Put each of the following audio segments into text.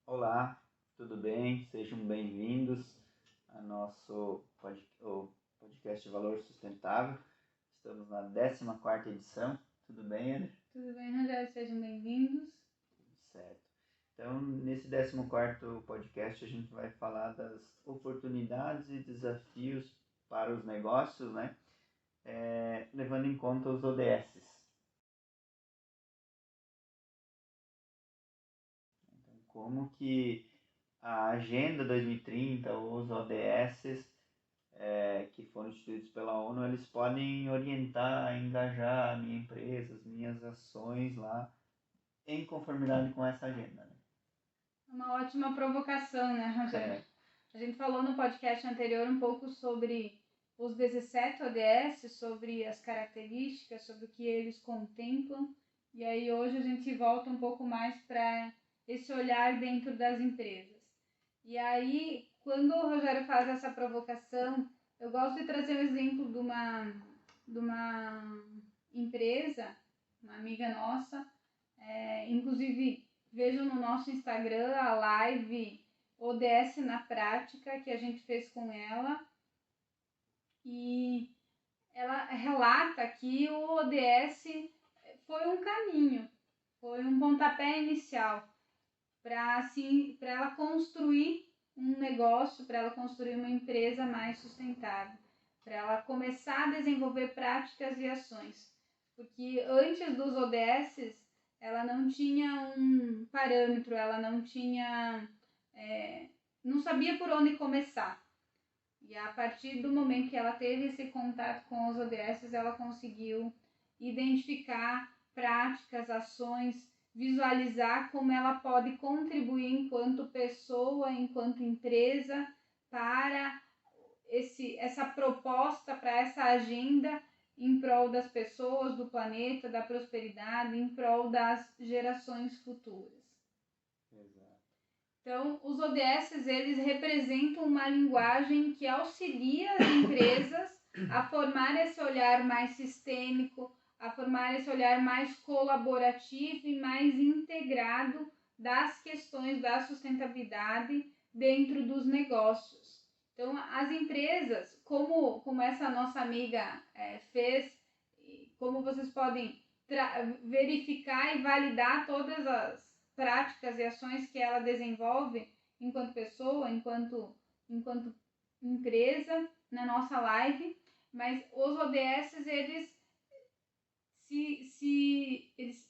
Olá, tudo bem? Sejam bem-vindos ao nosso podcast Valor Sustentável. Estamos na 14ª edição. Tudo bem, Ana? Tudo bem, Rogério? Sejam bem-vindos. Certo. Então, nesse 14º podcast, a gente vai falar das oportunidades e desafios para os negócios, né? Levando em conta os ODS. Então, como que a Agenda 2030, os ODS, que foram instituídos pela ONU, eles podem orientar, engajar a minha empresa, as minhas ações lá, em conformidade com essa agenda, né? Uma ótima provocação, né, Rogério? A gente falou no podcast anterior um pouco sobre os 17 ODS, sobre as características, sobre o que eles contemplam. E aí hoje a gente volta um pouco mais para esse olhar dentro das empresas. E aí, quando o Rogério faz essa provocação, eu gosto de trazer um exemplo de uma empresa, uma amiga nossa, inclusive vejam no nosso Instagram a live ODS na prática que a gente fez com ela, e ela relata que o ODS foi um caminho, foi um pontapé inicial para ela construir um negócio, para ela construir uma empresa mais sustentável, para ela começar a desenvolver práticas e ações. Porque antes dos ODS, ela não tinha um parâmetro, ela não tinha, não sabia por onde começar. E a partir do momento que ela teve esse contato com os ODS, ela conseguiu identificar práticas, ações, visualizar como ela pode contribuir enquanto pessoa, enquanto empresa, para essa proposta, para essa agenda em prol das pessoas, do planeta, da prosperidade, em prol das gerações futuras. Exato. Então, os ODS, eles representam uma linguagem que auxilia as empresas a formar esse olhar mais sistêmico, a formar esse olhar mais colaborativo e mais integrado das questões da sustentabilidade dentro dos negócios. Então, as empresas, como essa nossa amiga fez, como vocês podem verificar e validar todas as práticas e ações que ela desenvolve enquanto pessoa, enquanto empresa, na nossa live, mas os ODS, eles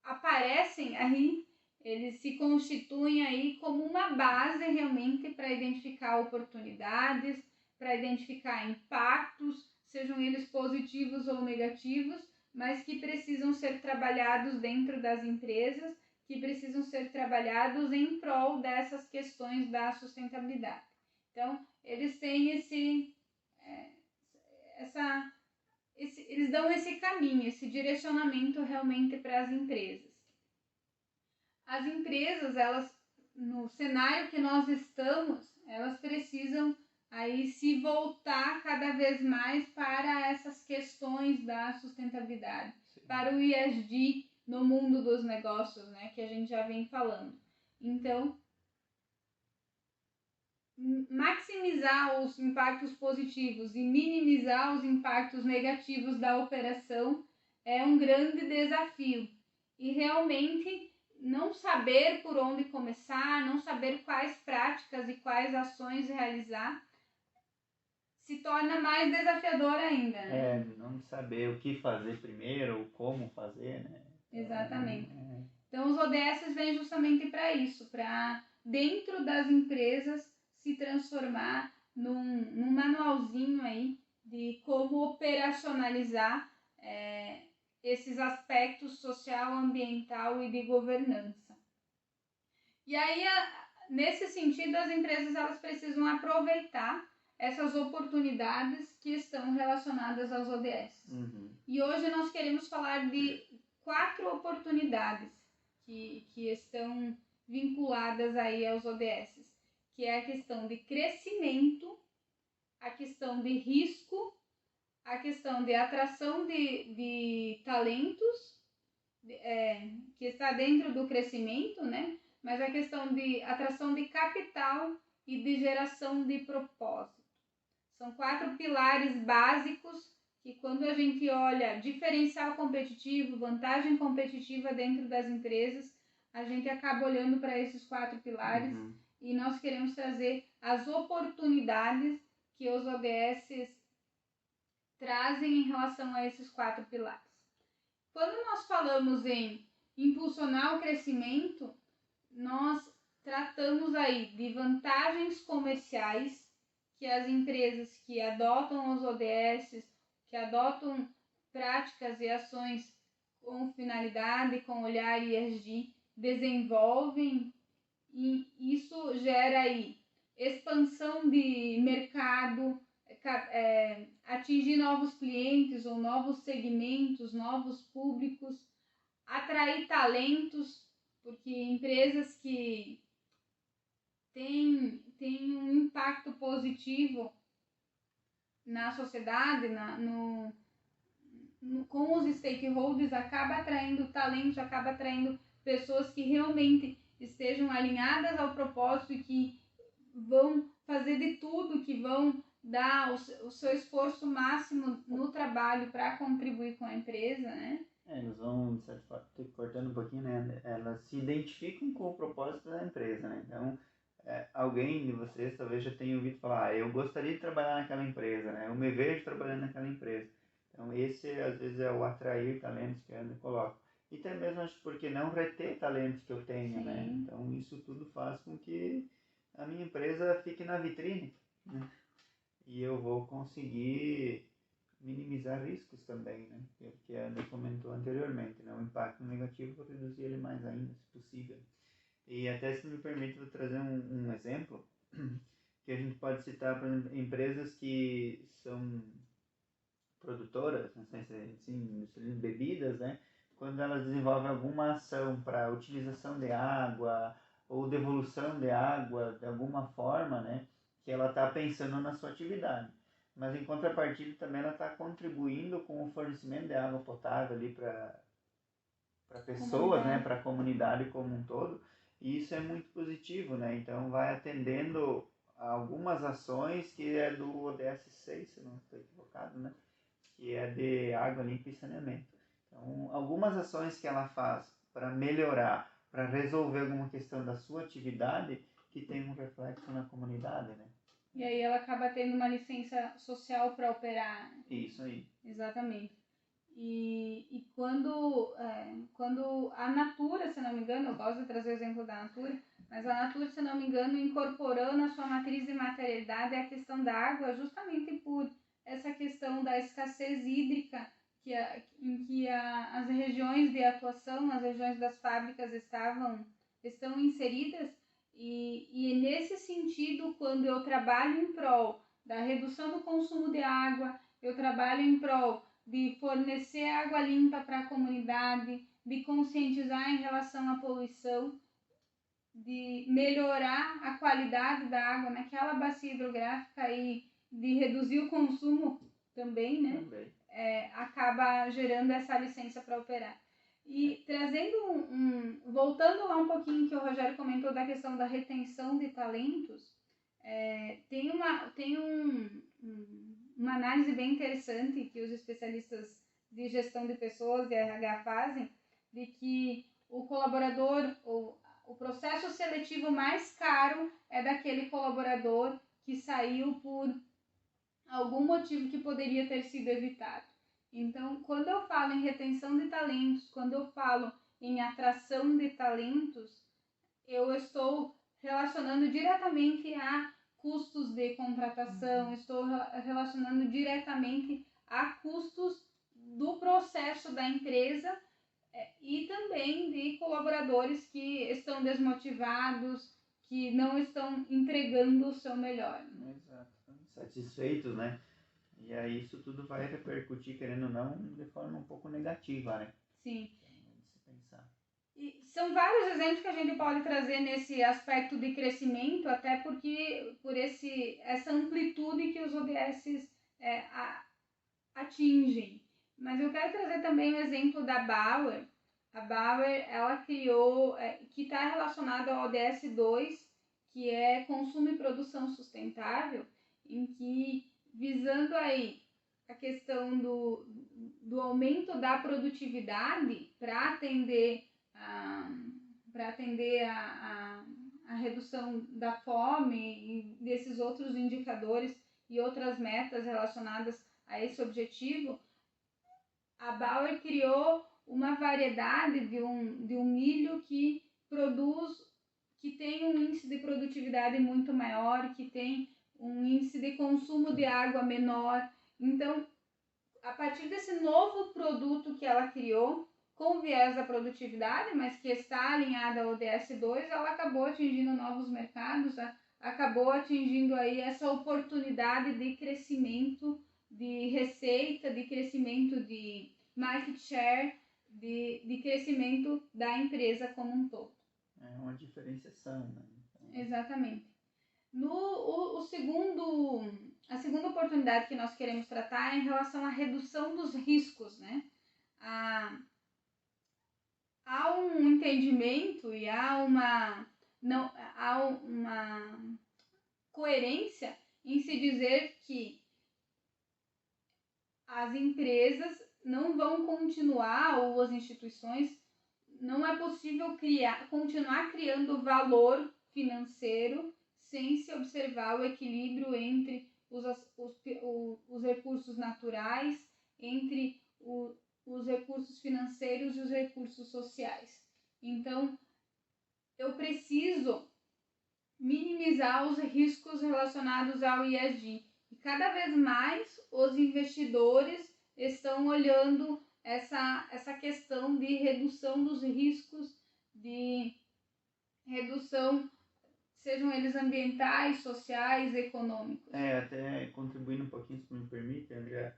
aparecem aí, eles se constituem aí como uma base realmente para identificar oportunidades, para identificar impactos, sejam eles positivos ou negativos, mas que precisam ser trabalhados dentro das empresas, que precisam ser trabalhados em prol dessas questões da sustentabilidade. Então, eles têm eles dão esse caminho, esse direcionamento realmente para as empresas. As empresas, elas, no cenário que nós estamos, elas precisam aí se voltar cada vez mais para essas questões da sustentabilidade, para o ESG no mundo dos negócios, né, que a gente já vem falando. Então, maximizar os impactos positivos e minimizar os impactos negativos da operação é um grande desafio. E realmente não saber por onde começar, não saber quais práticas e quais ações realizar, se torna mais desafiador ainda, né? Não saber o que fazer primeiro, ou como fazer, né? Exatamente. Então, os ODS vêm justamente para isso, para dentro das empresas se transformar num manualzinho aí de como operacionalizar esses aspectos social, ambiental e de governança. E aí, nesse sentido, as empresas elas precisam aproveitar essas oportunidades que estão relacionadas aos ODS. E hoje nós queremos falar de 4 oportunidades que estão vinculadas aí aos ODS, que é a questão de crescimento, a questão de risco, a questão de atração de talentos, que está dentro do crescimento, né? mas a questão de atração de capital e de geração de propósito. São 4 pilares básicos que, quando a gente olha diferencial competitivo, vantagem competitiva dentro das empresas, a gente acaba olhando para esses 4 pilares e nós queremos trazer as oportunidades que os ODS trazem em relação a esses 4 pilares. Quando nós falamos em impulsionar o crescimento, nós tratamos aí de vantagens comerciais que as empresas que adotam os ODS, que adotam práticas e ações com finalidade, com olhar ESG, desenvolvem, e isso gera aí expansão de mercado, atingir novos clientes ou novos segmentos, novos públicos, atrair talentos, porque empresas que têm um impacto positivo na sociedade, com os stakeholders, acaba atraindo talentos, acaba atraindo pessoas que realmente estejam alinhadas ao propósito e que vão fazer de tudo, que vão dar o seu esforço máximo no trabalho para contribuir com a empresa, né? Eles vão, de certa forma, cortando um pouquinho, né? Elas se identificam com o propósito da empresa, né? Então, alguém de vocês talvez já tenha ouvido falar, eu gostaria de trabalhar naquela empresa, né? Eu me vejo trabalhando naquela empresa. Então, esse, às vezes, é o atrair talentos que a Ana coloca. E até mesmo, acho, porque não reter talentos que eu tenho, Sim. né? Então, isso tudo faz com que a minha empresa fique na vitrine, né? E eu vou conseguir minimizar riscos também, né? Que a Ana comentou anteriormente, né? O impacto negativo, vou reduzir ele mais ainda, se possível. E até, se me permite, vou trazer um exemplo que a gente pode citar, por exemplo, empresas que são produtoras, não sei se assim, bebidas, né? Quando elas desenvolvem alguma ação para utilização de água ou devolução de água de alguma forma, né? Que ela está pensando na sua atividade. Mas em contrapartida também ela está contribuindo com o fornecimento de água potável ali para pessoas, né? Para a comunidade como um todo. E isso é muito positivo, né? Então vai atendendo a algumas ações que é do ODS 6, se não estou equivocado, né? Que é de água limpa e saneamento. Então, algumas ações que ela faz para melhorar, para resolver alguma questão da sua atividade, que tem um reflexo na comunidade, né? E aí ela acaba tendo uma licença social para operar. Isso aí. Exatamente. E quando a Natura, se não me engano, eu gosto de trazer o exemplo da Natura, mas a Natura, se não me engano, incorporou na sua matriz de materialidade a questão da água, justamente por essa questão da escassez hídrica em que as regiões de atuação, as regiões das fábricas estão inseridas, e nesse sentido, quando eu trabalho em prol da redução do consumo de água, eu trabalho em prol de fornecer água limpa para a comunidade, de conscientizar em relação à poluição, de melhorar a qualidade da água naquela bacia hidrográfica e de reduzir o consumo também, né? Também. Acaba gerando essa licença para operar. E trazendo voltando lá um pouquinho que o Rogério comentou da questão da retenção de talentos, tem uma análise bem interessante que os especialistas de gestão de pessoas e RH fazem, de que o colaborador, o processo seletivo mais caro é daquele colaborador que saiu por algum motivo que poderia ter sido evitado. Então, quando eu falo em retenção de talentos, quando eu falo em atração de talentos, eu estou relacionando diretamente a custos de contratação, estou relacionando diretamente a custos do processo da empresa e também de colaboradores que estão desmotivados, que não estão entregando o seu melhor. Exato. Satisfeitos, né? E aí isso tudo vai repercutir, querendo ou não, de forma um pouco negativa, né? Sim. Se pensar. E são vários exemplos que a gente pode trazer nesse aspecto de crescimento, até porque por essa amplitude que os ODS atingem. Mas eu quero trazer também o exemplo da Bauer. a Bauer, ela criou, que está relacionado ao ODS 2, que é consumo e produção sustentável, em que, visando aí a questão do aumento da produtividade para atender a redução da fome e desses outros indicadores e outras metas relacionadas a esse objetivo, a Bauer criou uma variedade de um milho que tem um índice de produtividade muito maior, que tem um índice de consumo de água menor. Então, a partir desse novo produto que ela criou, com viés da produtividade, mas que está alinhada ao ODS 2, ela acabou atingindo novos mercados, acabou atingindo aí essa oportunidade de crescimento de receita, de crescimento de market share, de crescimento da empresa como um todo. É uma diferenciação, né? Então... Exatamente. A segunda oportunidade que nós queremos tratar é em relação à redução dos riscos, né? Há um entendimento e há uma coerência em se dizer que as empresas não vão continuar, ou as instituições, não é possível continuar criando valor financeiro sem se observar o equilíbrio entre os recursos naturais, entre os recursos financeiros e os recursos sociais. Então, eu preciso minimizar os riscos relacionados ao ESG. E cada vez mais os investidores estão olhando essa questão de redução dos riscos, de redução, sejam eles ambientais, sociais, econômicos. Até contribuindo um pouquinho, se me permite, André,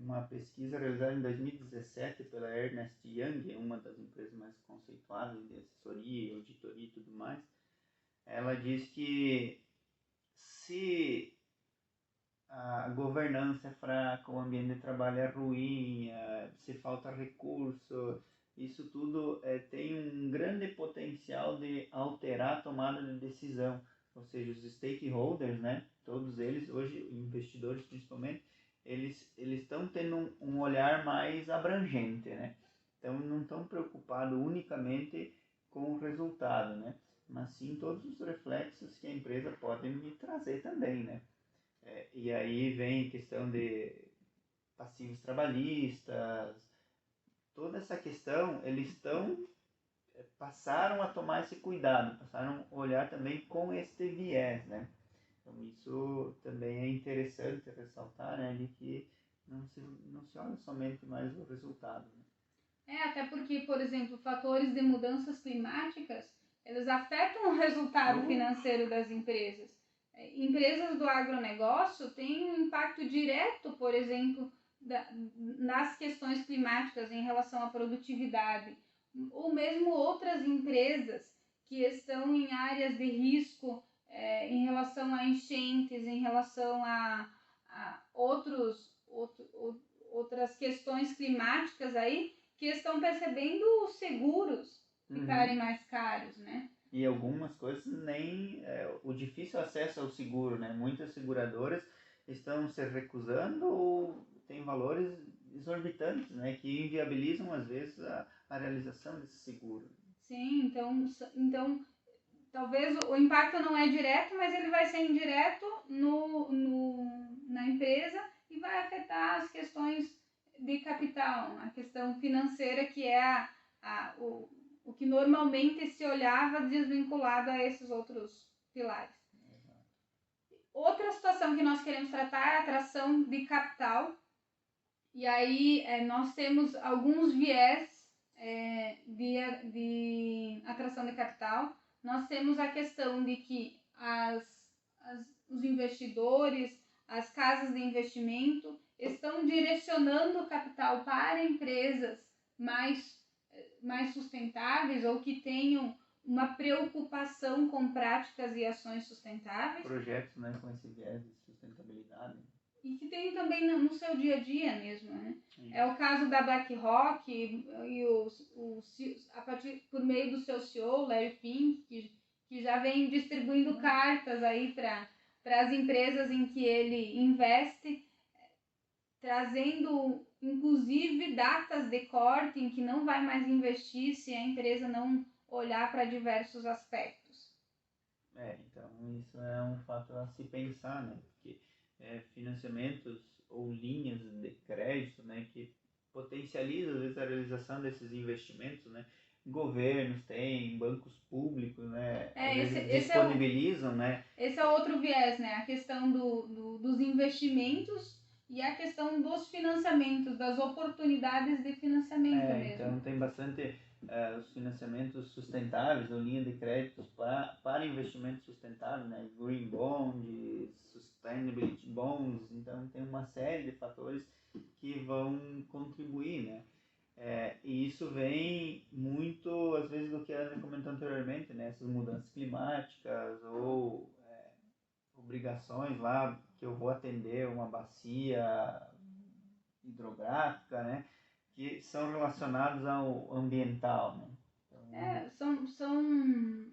uma pesquisa realizada em 2017 pela Ernst Young, uma das empresas mais conceituadas de assessoria, auditoria e tudo mais. Ela diz que se a governança é fraca, o ambiente de trabalho é ruim, se falta recurso, isso tudo tem um grande potencial de alterar a tomada de decisão. Ou seja, os stakeholders, né, todos eles, hoje investidores principalmente, eles estão tendo um olhar mais abrangente, né? Então não estão preocupados unicamente com o resultado, né? Mas sim todos os reflexos que a empresa pode me trazer também, né? E aí vem questão de passivos trabalhistas, toda essa questão, eles passaram a tomar esse cuidado, passaram a olhar também com este viés, né? Então isso também é interessante ressaltar, né, de que não se olha somente mais o resultado, né? Até porque, por exemplo, fatores de mudanças climáticas, eles afetam o resultado financeiro das empresas. Empresas do agronegócio têm um impacto direto, por exemplo, nas questões climáticas em relação à produtividade, ou mesmo outras empresas que estão em áreas de risco em relação a enchentes, em relação a outras questões climáticas aí, que estão percebendo os seguros ficarem mais caros, né? E algumas coisas nem o difícil acesso ao seguro, né? Muitas seguradoras estão se recusando ou tem valores exorbitantes, né? Que inviabilizam às vezes a realização desse seguro. Sim, então talvez o impacto não é direto, mas ele vai ser indireto na empresa e vai afetar as questões de capital, a questão financeira, que é o que normalmente se olhava desvinculado a esses outros pilares. Outra situação que nós queremos tratar é a atração de capital. E aí nós temos alguns viés de atração de capital. Nós temos a questão de que os investidores, as casas de investimento estão direcionando o capital para empresas mais sustentáveis ou que tenham uma preocupação com práticas e ações sustentáveis. Projetos, né, com esse viés de sustentabilidade. e que tem também no seu dia a dia mesmo, né? É o caso da BlackRock e a partir, por meio do seu CEO, Larry Fink, que já vem distribuindo cartas aí para as empresas em que ele investe, trazendo inclusive datas de corte em que não vai mais investir se a empresa não olhar para diversos aspectos. Então isso é um fato a se pensar, né? Porque financiamentos ou linhas de crédito, né, que potencializam às vezes a realização desses investimentos, né? Governos têm, bancos públicos, né? Às vezes disponibilizam, né? Esse é outro viés, né? A questão dos investimentos e a questão dos financiamentos, das oportunidades de financiamento mesmo. Então tem bastante os financiamentos sustentáveis, ou linha de créditos para investimentos sustentáveis, né? Green Bonds, Sustainability Bonds, então tem uma série de fatores que vão contribuir, né? E isso vem muito, às vezes, do que a Ana comentou anteriormente, né? Essas mudanças climáticas ou obrigações lá, que eu vou atender uma bacia hidrográfica, né? Que são relacionados ao ambiental, né? Então... são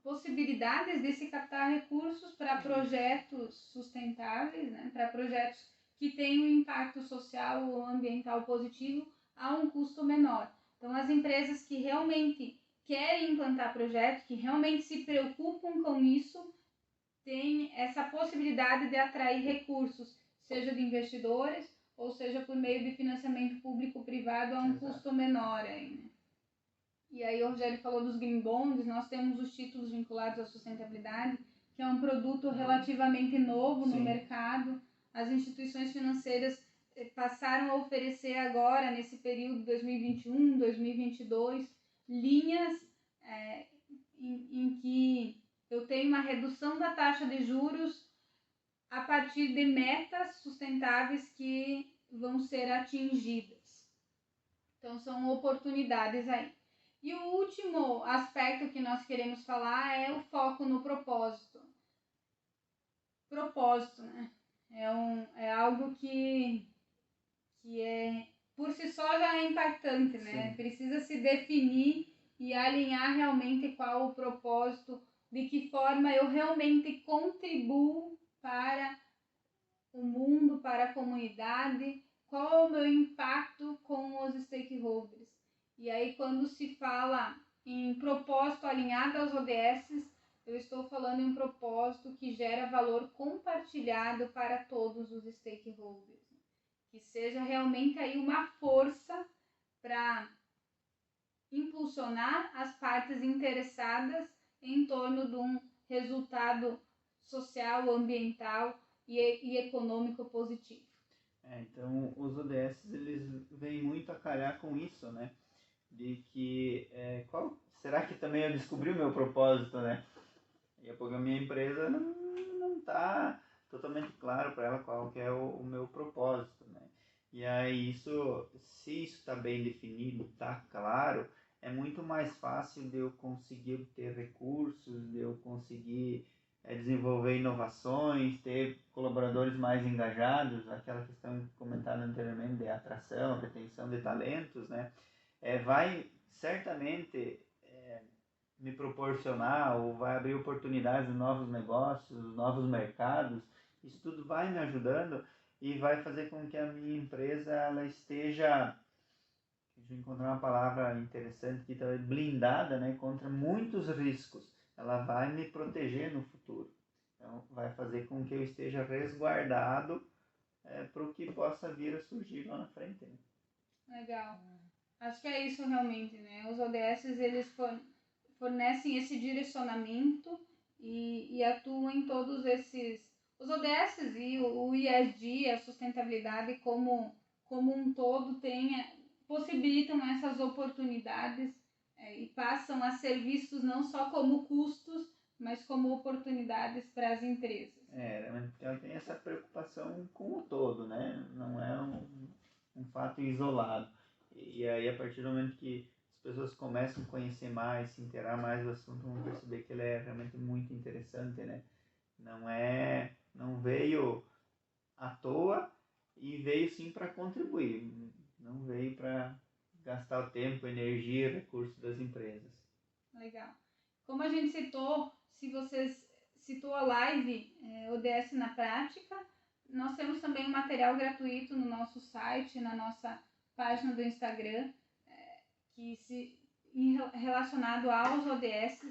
possibilidades de se captar recursos para projetos sustentáveis, né? Para projetos que tenham um impacto social ou ambiental positivo a um custo menor. Então, as empresas que realmente querem implantar projetos, que realmente se preocupam com isso, têm essa possibilidade de atrair recursos, seja de investidores ou seja por meio de financiamento público-privado a um custo menor ainda. E aí o Rogério falou dos green bonds, nós temos os títulos vinculados à sustentabilidade, que é um produto relativamente novo no mercado. As instituições financeiras passaram a oferecer agora, nesse período 2021, 2022, linhas em que eu tenho uma redução da taxa de juros a partir de metas sustentáveis que vão ser atingidas. Então são oportunidades aí. E o último aspecto que nós queremos falar é o foco no propósito. Propósito, né? É algo que por si só já é impactante, né? Sim. Precisa se definir e alinhar realmente qual o propósito, de que forma eu realmente contribuo para o mundo, para a comunidade, qual é o meu impacto com os stakeholders. E aí, quando se fala em propósito alinhado aos ODS, eu estou falando em um propósito que gera valor compartilhado para todos os stakeholders. Que seja realmente aí uma força para impulsionar as partes interessadas em torno de um resultado social, ambiental e econômico positivo. Então, os ODS, eles vêm muito a calhar com isso, né? De que, será que também eu descobri o meu propósito, né? E a minha empresa não está totalmente claro para ela qual que é o meu propósito, né? E aí, se isso está bem definido, está claro, é muito mais fácil de eu conseguir obter recursos, de eu conseguir desenvolver inovações, ter colaboradores mais engajados, aquela questão comentada anteriormente de atração, retenção de talentos, né? Vai certamente me proporcionar ou vai abrir oportunidades de novos negócios, novos mercados. Isso tudo vai me ajudando e vai fazer com que a minha empresa ela esteja, deixa eu encontrar uma palavra interessante aqui, blindada, né, contra muitos riscos. Ela vai me proteger no futuro. Então, vai fazer com que eu esteja resguardado para o que possa vir a surgir lá na frente. Né? Legal. Acho que é isso realmente, né? Os ODS, eles fornecem esse direcionamento e atuam em todos esses... Os ODS e o ESG, a sustentabilidade como um todo, possibilitam essas oportunidades e passam a ser vistos não só como custos, mas como oportunidades para as empresas. Ela tem essa preocupação com o todo, né? Não é um fato isolado. E aí, a partir do momento que as pessoas começam a conhecer mais, se inteirar mais do assunto, vão perceber que ele é realmente muito interessante, né? Não veio à toa e veio sim para contribuir, não veio para gastar o tempo, energia, recursos das empresas. Legal. Como a gente citou, se vocês citou a live ODS na prática, nós temos também um material gratuito no nosso site, na nossa página do Instagram, relacionado aos ODS.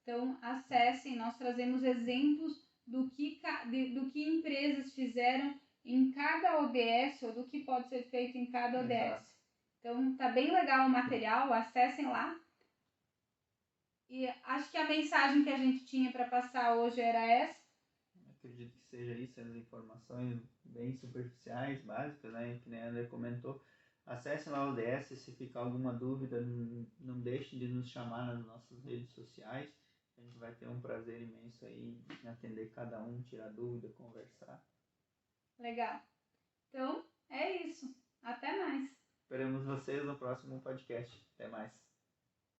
Então, acessem, nós trazemos exemplos do que empresas fizeram em cada ODS, ou do que pode ser feito em cada ODS. Exato. Então, tá bem legal o material, acessem lá. E acho que a mensagem que a gente tinha para passar hoje era essa. Acredito que seja isso, as informações bem superficiais, básicas, né? Que nem a André comentou. Acessem lá o ODS, se ficar alguma dúvida, não deixem de nos chamar nas nossas redes sociais. A gente vai ter um prazer imenso aí em atender cada um, tirar dúvida, conversar. Legal. Então, é isso. Até mais. Esperamos vocês no próximo podcast. Até mais.